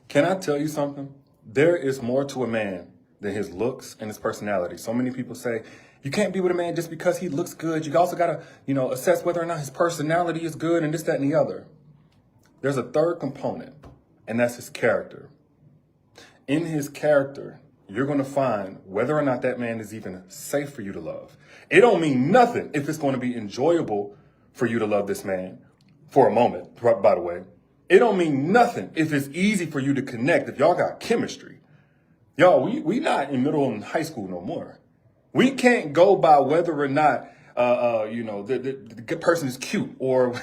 Can I tell you something? There is more to a man than his looks and his personality. So many people say, you can't be with a man just because he looks good. You also got to, assess whether or not his personality is good and this, that, and the other. There's a third component, and that's his character. In his character, you're going to find whether or not that man is even safe for you to love. It don't mean nothing if it's going to be enjoyable for you to love this man for a moment, by the way. It don't mean nothing if it's easy for you to connect, if y'all got chemistry. Y'all, we not in middle and high school no more. We can't go by whether or not, the person is cute or,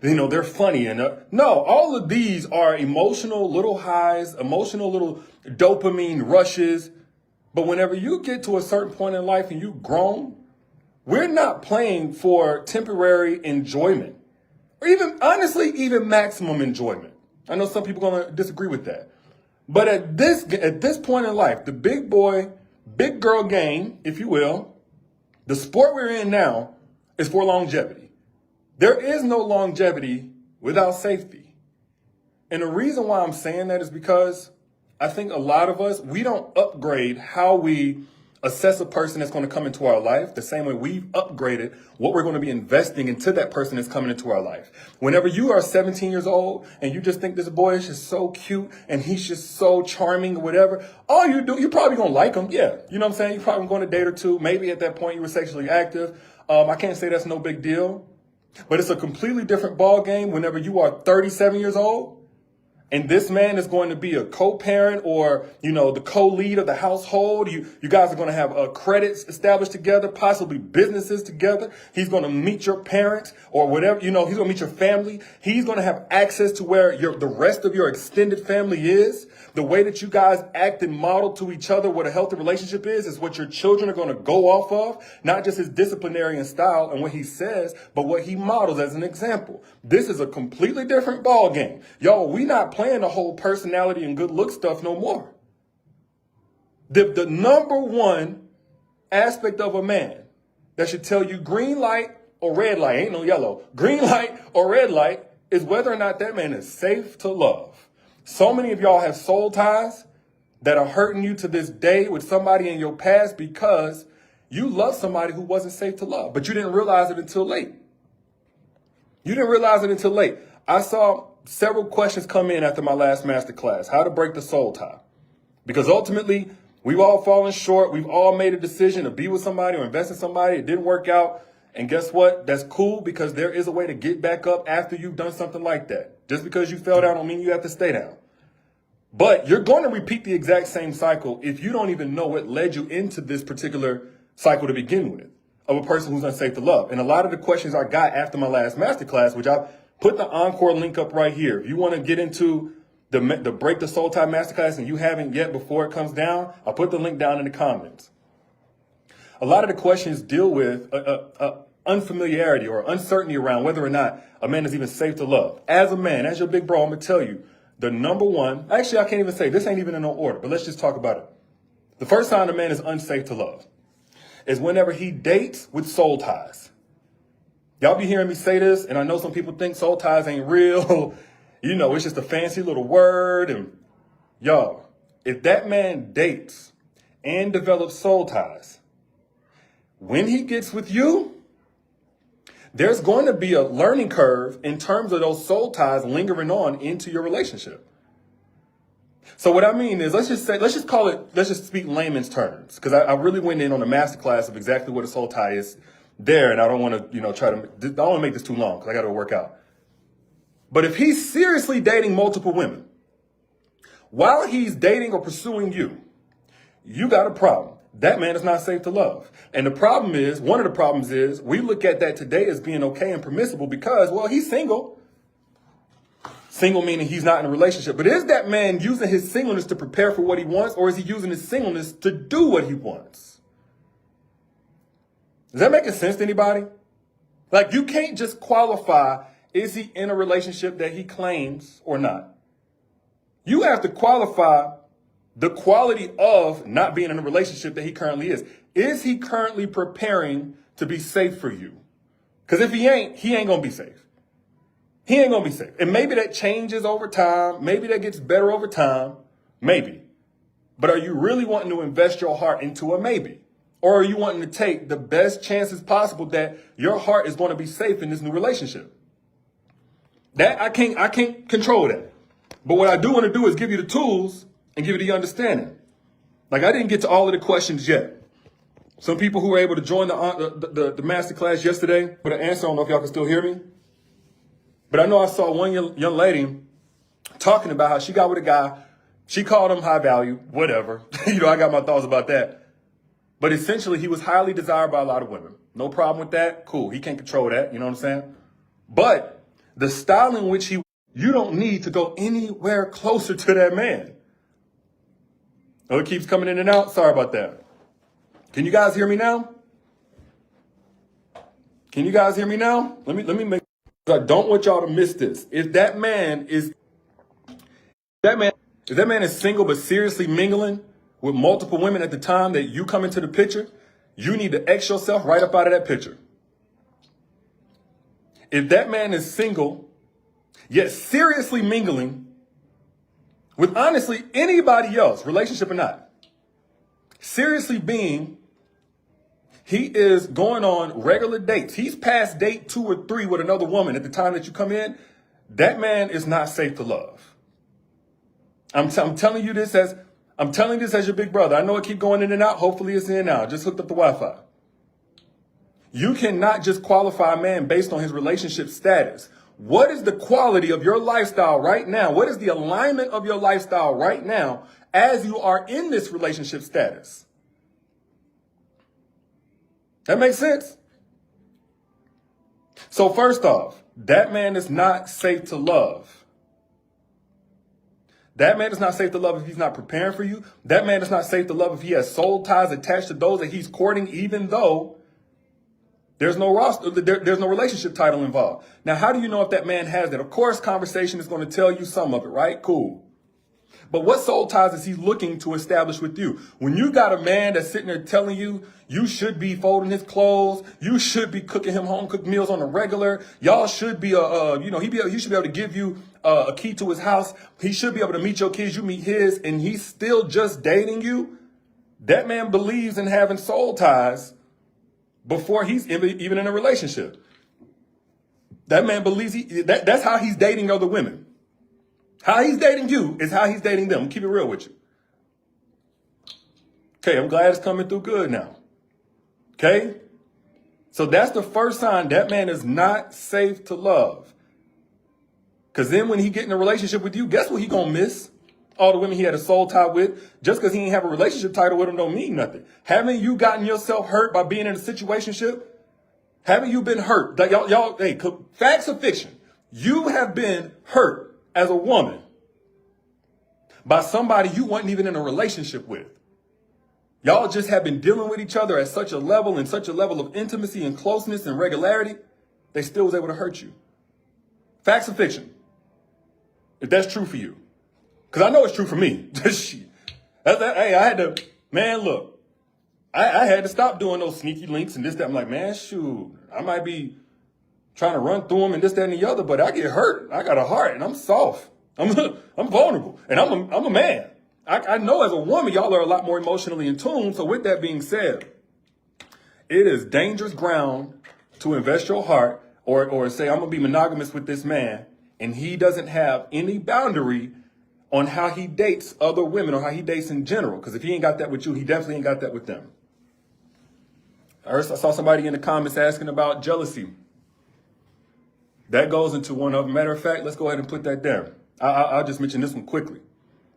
they're funny. And no, all of these are emotional little highs, emotional little dopamine rushes. But whenever you get to a certain point in life and you've grown, we're not playing for temporary enjoyment or even, honestly, even maximum enjoyment. I know some people are going to disagree with that. But at this point in life, the big boy, big girl game, if you will, the sport we're in now is for longevity. There is no longevity without safety. And the reason why I'm saying that is because I think a lot of us, we don't upgrade how we assess a person that's going to come into our life the same way we've upgraded what we're going to be investing into that person that's coming into our life. Whenever you are 17 years old and you just think this boy is just so cute and he's just so charming or whatever, all you do, you're probably going to like him. Yeah. You know what I'm saying? You're probably going to date or two. Maybe at that point you were sexually active. I can't say that's no big deal, but it's a completely different ball game whenever you are 37 years old. And this man is going to be a co-parent or, the co-lead of the household. You guys are going to have credits established together, possibly businesses together. He's going to meet your parents or whatever, he's going to meet your family. He's going to have access to where the rest of your extended family is. The way that you guys act and model to each other what a healthy relationship is what your children are going to go off of. Not just his disciplinarian style and what he says, but what he models as an example. This is a completely different ball game. Y'all, we not playing the whole personality and good look stuff no more. The number one aspect of a man that should tell you green light or red light, ain't no yellow, green light or red light, is whether or not that man is safe to love. So many of y'all have soul ties that are hurting you to this day with somebody in your past because you love somebody who wasn't safe to love, but you didn't realize it until late. I saw several questions come in after my last masterclass, how to break the soul tie. Because ultimately, we've all fallen short. We've all made a decision to be with somebody or invest in somebody. It didn't work out. And guess what? That's cool because there is a way to get back up after you've done something like that. Just because you fell down don't mean you have to stay down. But you're going to repeat the exact same cycle if you don't even know what led you into this particular cycle to begin with of a person who's unsafe to love. And a lot of the questions I got after my last masterclass, which I put the encore link up right here. If you want to get into the Break the Soul Tie Masterclass and you haven't yet before it comes down, I'll put the link down in the comments. A lot of the questions deal with unfamiliarity or uncertainty around whether or not a man is even safe to love. As a man, as your big bro, I'm going to tell you the number one, actually, I can't even say this ain't even in no order, but let's just talk about it. The first sign a man is unsafe to love is whenever he dates with soul ties. Y'all be hearing me say this, and I know some people think soul ties ain't real. It's just a fancy little word. And y'all, if that man dates and develops soul ties, when he gets with you, there's going to be a learning curve in terms of those soul ties lingering on into your relationship. So what I mean is, let's just speak layman's terms, because I really went in on a masterclass of exactly what a soul tie is there, and I don't want to, I don't want to make this too long because I got to work out. But if he's seriously dating multiple women, while he's dating or pursuing you, you got a problem. That man is not safe to love. And one of the problems is, we look at that today as being okay and permissible because, well, he's single. Single meaning he's not in a relationship. But is that man using his singleness to prepare for what he wants, or is he using his singleness to do what he wants? Is that making sense to anybody? Like, you can't just qualify, is he in a relationship that he claims or not? You have to qualify the quality of not being in a relationship that he currently is. Is he currently preparing to be safe for you? Because if he ain't going to be safe. he ain't gonna be safe. And maybe that changes over time. Maybe that gets better over time. Maybe. But are you really wanting to invest your heart into a maybe? Or are you wanting to take the best chances possible that your heart is going to be safe in this new relationship? That I can't control that. But what I do want to do is give you the tools and give you the understanding. Like, I didn't get to all of the questions yet. Some people who were able to join the masterclass yesterday for the answer, I don't know if y'all can still hear me. But I know I saw one young lady talking about how she got with a guy. She called him high value, whatever. I got my thoughts about that. But essentially, he was highly desired by a lot of women. No problem with that. Cool. He can't control that. You know what I'm saying? But the style in which you don't need to go anywhere closer to that man. Oh, it keeps coming in and out. Sorry about that. Can you guys hear me now? Can you guys hear me now? Let me make. I don't want y'all to miss this. If that man is single but seriously mingling with multiple women at the time that you come into the picture, you need to X yourself right up out of that picture. If that man is single, yet seriously mingling with honestly anybody else, relationship or not, seriously being, he is going on regular dates. He's past date 2 or 3 with another woman at the time that you come in. That man is not safe to love. I'm telling you this as your big brother. I know it keep going in and out. Hopefully it's in and out. Just hooked up the Wi-Fi. You cannot just qualify a man based on his relationship status. What is the quality of your lifestyle right now? What is the alignment of your lifestyle right now as you are in this relationship status? That makes sense? So first off, that man is not safe to love. That man is not safe to love if he's not preparing for you. That man is not safe to love if he has soul ties attached to those that he's courting, even though there's no relationship title involved. Now, how do you know if that man has that? Of course, conversation is going to tell you some of it, right? Cool. But what soul ties is he looking to establish with you? When you got a man that's sitting there telling you you should be folding his clothes, you should be cooking him home cooked meals on a regular, y'all should be he should be able to give you a key to his house. He should be able to meet your kids, you meet his, and he's still just dating you. That man believes in having soul ties before he's even in a relationship. That man believes that's how he's dating other women. How he's dating you is how he's dating them. Keep it real with you. Okay, I'm glad it's coming through good now. Okay? So that's the first sign that man is not safe to love. Because then when he get in a relationship with you, guess what he gonna miss? All the women he had a soul tie with. Just because he ain't have a relationship title with them don't mean nothing. Haven't you gotten yourself hurt by being in a situationship? Haven't you been hurt? Like y'all, hey, facts or fiction? You have been hurt as a woman by somebody you weren't even in a relationship with. Y'all just have been dealing with each other at such a level and such a level of intimacy and closeness and regularity, they still was able to hurt you. Facts or fiction? If that's true for you. Because I know it's true for me. Hey, I had to, man, look, I had to stop doing those sneaky links and this, that. I'm like, man, shoot, I might be trying to run through them and this, that, and the other, but I get hurt. I got a heart and I'm soft. I'm vulnerable and I'm a man. I know as a woman, y'all are a lot more emotionally in tune. So with that being said, it is dangerous ground to invest your heart or say, I'm going to be monogamous with this man. And he doesn't have any boundary on how he dates other women or how he dates in general. Because if he ain't got that with you, he definitely ain't got that with them. I saw somebody in the comments asking about jealousy. That goes into one of them. Matter of fact, let's go ahead and put that there. I'll just mention this one quickly.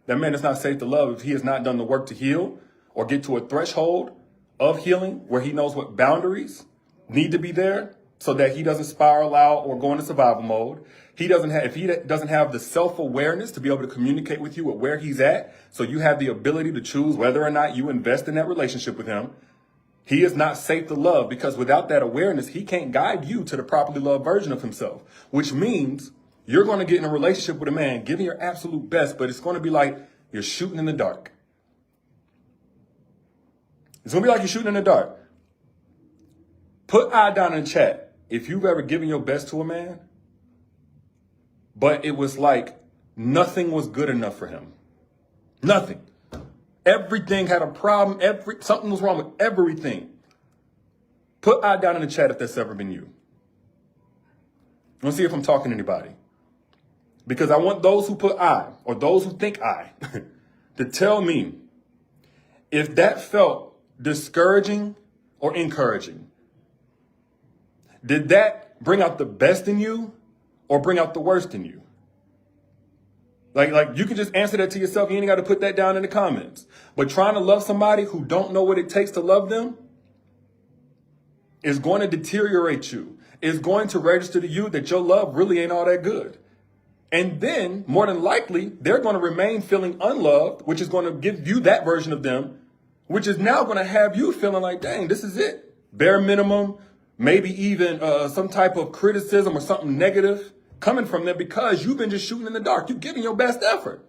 That man is not safe to love if he has not done the work to heal or get to a threshold of healing where he knows what boundaries need to be there so that he doesn't spiral out or go into survival mode. If he doesn't have the self-awareness to be able to communicate with you at where he's at, so you have the ability to choose whether or not you invest in that relationship with him, he is not safe to love, because without that awareness, he can't guide you to the properly loved version of himself, which means you're going to get in a relationship with a man, giving your absolute best, but it's going to be like you're shooting in the dark. It's going to be like you're shooting in the dark. Put I down in the chat if you've ever given your best to a man but it was like nothing was good enough for him. Nothing. Everything had a problem. Something was wrong with everything. Put I down in the chat if that's ever been you. Let's see if I'm talking to anybody. Because I want those who put I, or those who think I, to tell me if that felt discouraging or encouraging. Did that bring out the best in you or bring out the worst in you? Like you can just answer that to yourself. You ain't got to put that down in the comments. But trying to love somebody who don't know what it takes to love them is going to deteriorate you. It's going to register to you that your love really ain't all that good. And then, more than likely, they're going to remain feeling unloved, which is going to give you that version of them, which is now going to have you feeling like, dang, this is it. Bare minimum, maybe even some type of criticism or something negative coming from them because you've been just shooting in the dark. You're giving your best effort.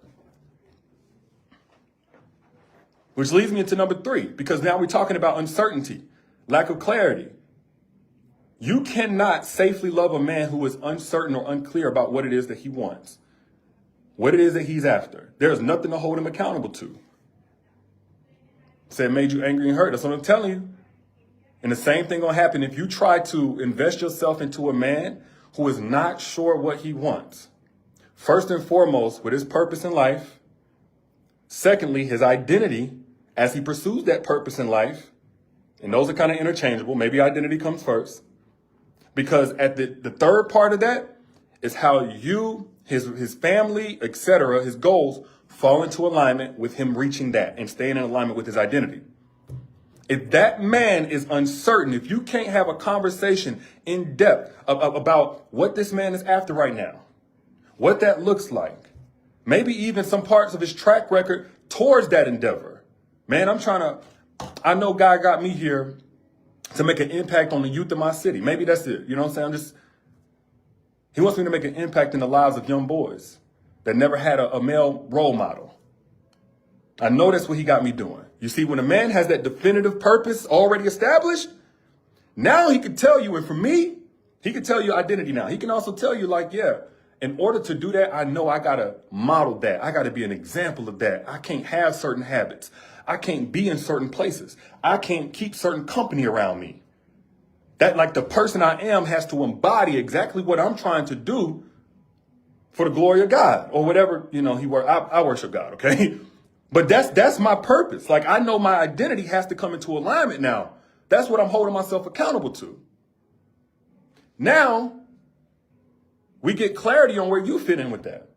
Which leads me into number 3, because now we're talking about uncertainty, lack of clarity. You cannot safely love a man who is uncertain or unclear about what it is that he wants, what it is that he's after. There's nothing to hold him accountable to. Say it made you angry and hurt. That's what I'm telling you. And the same thing gonna happen if you try to invest yourself into a man who is not sure what he wants. First and foremost, with his purpose in life. Secondly, his identity as he pursues that purpose in life. And those are kind of interchangeable. Maybe identity comes first. Because at the third part of that is how you, his family, etc., his goals fall into alignment with him reaching that and staying in alignment with his identity. If that man is uncertain, if you can't have a conversation in depth about what this man is after right now, what that looks like, maybe even some parts of his track record towards that endeavor. Man, I know God got me here to make an impact on the youth of my city. Maybe that's it. You know what I'm saying? He wants me to make an impact in the lives of young boys that never had a male role model. I know that's what he got me doing. You see, when a man has that definitive purpose already established, now he can tell you, and for me, he can tell you identity now. He can also tell you like, yeah, in order to do that, I know I got to model that. I got to be an example of that. I can't have certain habits. I can't be in certain places. I can't keep certain company around me. That like the person I am has to embody exactly what I'm trying to do for the glory of God or whatever, I worship God, okay? But that's my purpose. Like I know my identity has to come into alignment now. That's what I'm holding myself accountable to. Now, we get clarity on where you fit in with that.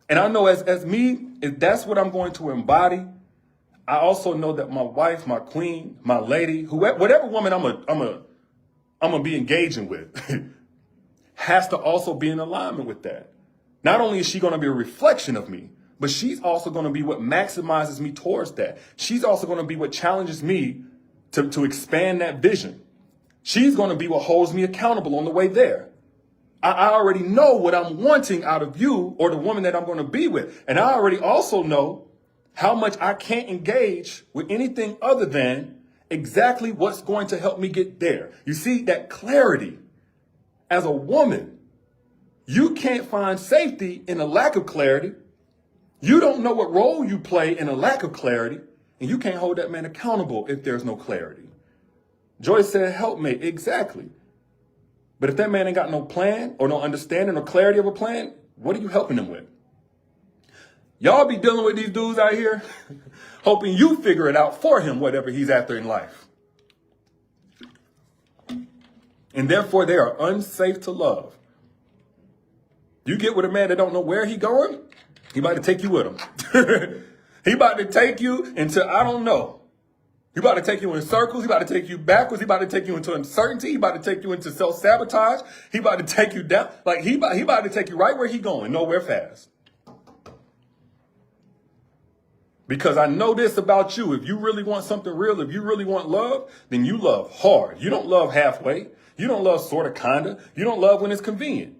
And I know as me, if that's what I'm going to embody, I also know that my wife, my queen, my lady, whatever woman I'm gonna be engaging with, has to also be in alignment with that. Not only is she going to be a reflection of me, but she's also going to be what maximizes me towards that. She's also going to be what challenges me to expand that vision. She's going to be what holds me accountable on the way there. I already know what I'm wanting out of you or the woman that I'm going to be with. And I already also know how much I can't engage with anything other than exactly what's going to help me get there. You see, that clarity as a woman, you can't find safety in a lack of clarity. You don't know what role you play in a lack of clarity, and you can't hold that man accountable if there's no clarity. Joyce said, helpmate, exactly. But if that man ain't got no plan or no understanding or clarity of a plan, what are you helping him with? Y'all be dealing with these dudes out here, hoping you figure it out for him, whatever he's after in life. And therefore, they are unsafe to love. You get with a man that don't know where he going, he about to take you with him. He about to take you into, I don't know. He about to take you in circles. He about to take you backwards. He about to take you into uncertainty. He about to take you into self-sabotage. He about to take you down. Like he about to take you right where he going, nowhere fast. Because I know this about you. If you really want something real, if you really want love, then you love hard. You don't love halfway. You don't love sort of, kinda. You don't love when it's convenient.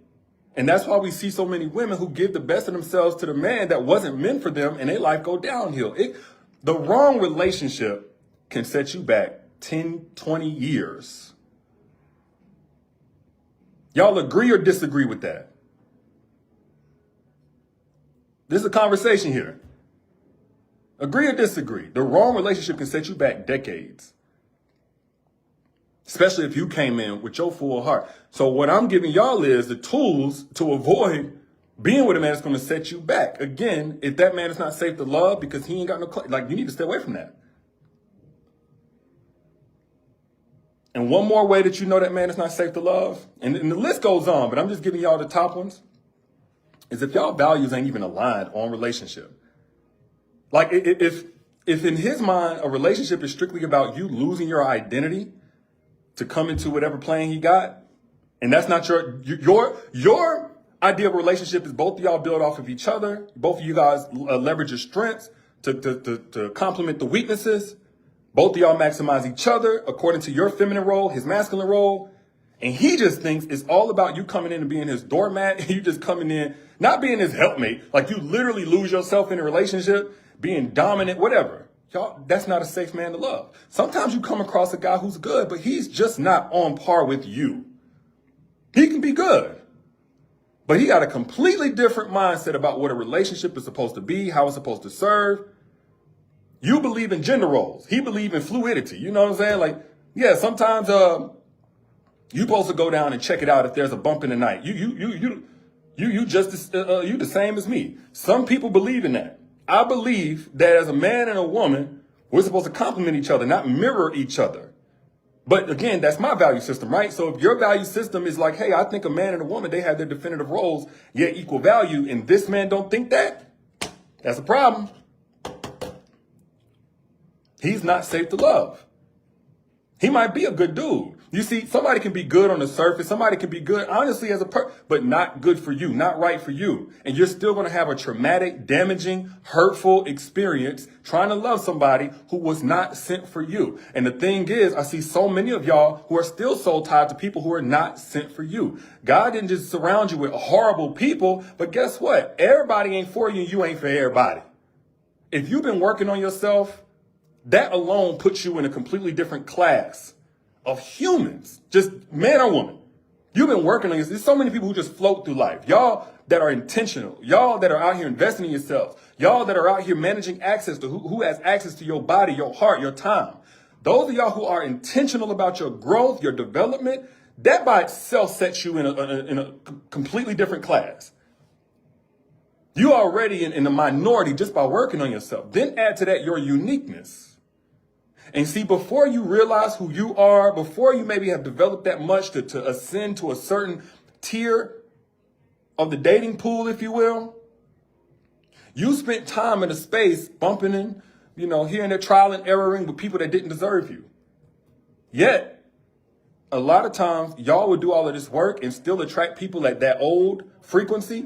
And that's why we see so many women who give the best of themselves to the man that wasn't meant for them and their life go downhill. The wrong relationship can set you back 10, 20 years. Y'all agree or disagree with that? This is a conversation here. Agree or disagree. The wrong relationship can set you back decades. Especially if you came in with your full heart. So what I'm giving y'all is the tools to avoid being with a man that's going to set you back. Again, if that man is not safe to love because he ain't got no, like, you need to stay away from that. And one more way that you know that man is not safe to love, and the list goes on, but I'm just giving y'all the top ones, is if y'all values ain't even aligned on relationship. Like, if in his mind, a relationship is strictly about you losing your identity to come into whatever plane he got, and that's not your idea of a relationship is both of y'all build off of each other, both of you guys leverage your strengths to complement the weaknesses, both of y'all maximize each other according to your feminine role, his masculine role, and he just thinks it's all about you coming in and being his doormat, and you just coming in, not being his helpmate, like you literally lose yourself in a relationship, being dominant, whatever. Y'all, that's not a safe man to love. Sometimes you come across a guy who's good, but he's just not on par with you. He can be good, but he got a completely different mindset about what a relationship is supposed to be, how it's supposed to serve. You believe in gender roles. He believe in fluidity. You know what I'm saying? Like, yeah, sometimes you supposed to go down and check it out if there's a bump in the night. You just you the same as me. Some people believe in that. I believe that as a man and a woman, we're supposed to complement each other, not mirror each other. But again, that's my value system, right? So if your value system is like, hey, I think a man and a woman, they have their definitive roles, yet equal value, and this man don't think that, that's a problem. He's not safe to love. He might be a good dude. You see, somebody can be good on the surface. Somebody can be good, honestly, as a person, but not good for you, not right for you. And you're still going to have a traumatic, damaging, hurtful experience trying to love somebody who was not sent for you. And the thing is, I see so many of y'all who are still soul tied to people who are not sent for you. God didn't just surround you with horrible people, but guess what? Everybody ain't for you and you ain't for everybody. If you've been working on yourself, that alone puts you in a completely different class of humans, just man or woman. You've been working on this. There's so many people who just float through life. Y'all that are intentional. Y'all that are out here investing in yourselves. Y'all that are out here managing access to who has access to your body, your heart, your time. Those of y'all who are intentional about your growth, your development, that by itself sets you in a completely different class. You are already in the minority just by working on yourself. Then add to that your uniqueness. And see, before you realize who you are, before you maybe have developed that much to ascend to a certain tier of the dating pool, if you will, you spent time in a space bumping in, here and there, trial and erroring with people that didn't deserve you. Yet, a lot of times, y'all would do all of this work and still attract people at that old frequency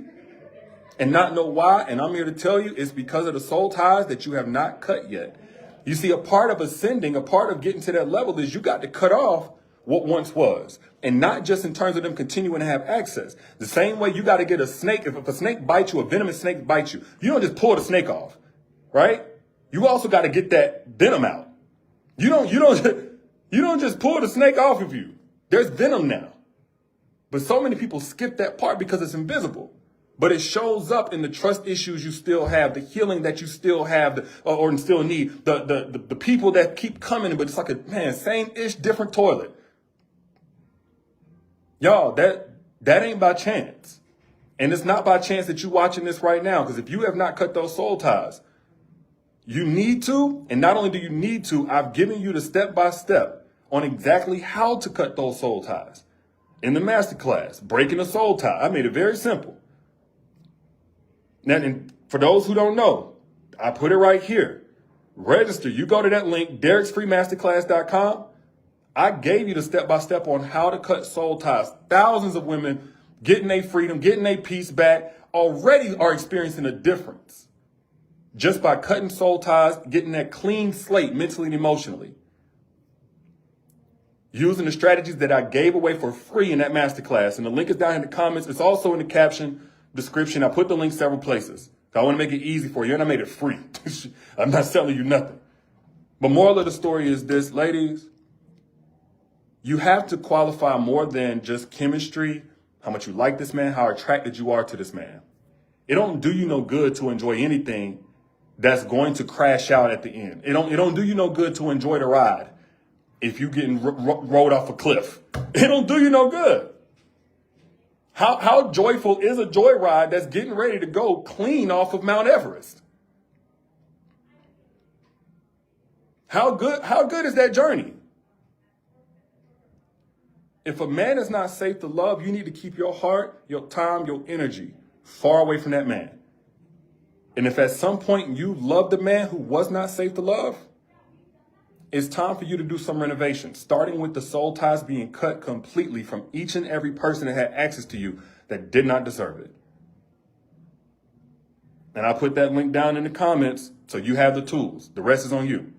and not know why. And I'm here to tell you it's because of the soul ties that you have not cut yet. You see, a part of ascending, a part of getting to that level is you got to cut off what once was. And not just in terms of them continuing to have access. The same way you got to get a snake. If a snake bites you, a venomous snake bites you, you don't just pull the snake off, right? You also got to get that venom out. You don't just pull the snake off of you. There's venom now. But so many people skip that part because it's invisible. But it shows up in the trust issues you still have, the healing that you still have, or still need, the people that keep coming, but it's like same-ish, different toilet. Y'all, that ain't by chance. And it's not by chance that you're watching this right now, because if you have not cut those soul ties, you need to, and not only do you need to, I've given you the step-by-step on exactly how to cut those soul ties. In the Masterclass, Breaking the Soul Tie, I made it very simple. Now, and for those who don't know, I put it right here. Register. You go to that link, Derek'sFreeMasterclass.com. I gave you the step-by-step on how to cut soul ties. Thousands of women getting their freedom, getting their peace back, already are experiencing a difference just by cutting soul ties, getting that clean slate mentally and emotionally. Using the strategies that I gave away for free in that masterclass. And the link is down in the comments. It's also in the caption description. I put the link several places. I want to make it easy for you, and I made it free. I'm not selling you nothing. But moral of the story is this, ladies. You have to qualify more than just chemistry, how much you like this man, how attracted you are to this man. It don't do you no good to enjoy anything that's going to crash out at the end. It don't do you no good to enjoy the ride if you getting rolled off a cliff. It don't do you no good. How joyful is a joyride that's getting ready to go clean off of Mount Everest? How good is that journey? If a man is not safe to love, you need to keep your heart, your time, your energy far away from that man. And if at some point you loved a man who was not safe to love, it's time for you to do some renovation, starting with the soul ties being cut completely from each and every person that had access to you that did not deserve it. And I put that link down in the comments so you have the tools. The rest is on you.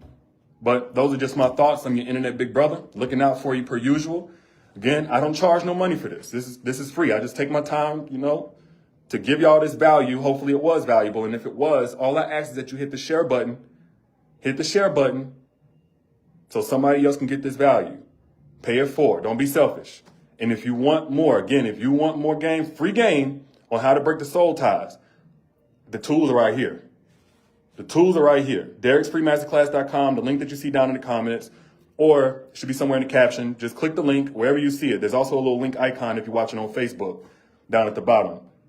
But those are just my thoughts. I'm your internet big brother, looking out for you per usual. Again, I don't charge no money for this. This is free. I just take my time, to give y'all this value. Hopefully it was valuable. And if it was, all I ask is that you hit the share button. Hit the share button so somebody else can get this value. Pay it forward. Don't be selfish. And if you want more, again, if you want more game, free game on how to break the soul ties, the tools are right here. The tools are right here. Derek'sFreeMasterclass.com, the link that you see down in the comments, or it should be somewhere in the caption. Just click the link wherever you see it. There's also a little link icon if you're watching on Facebook down at the bottom.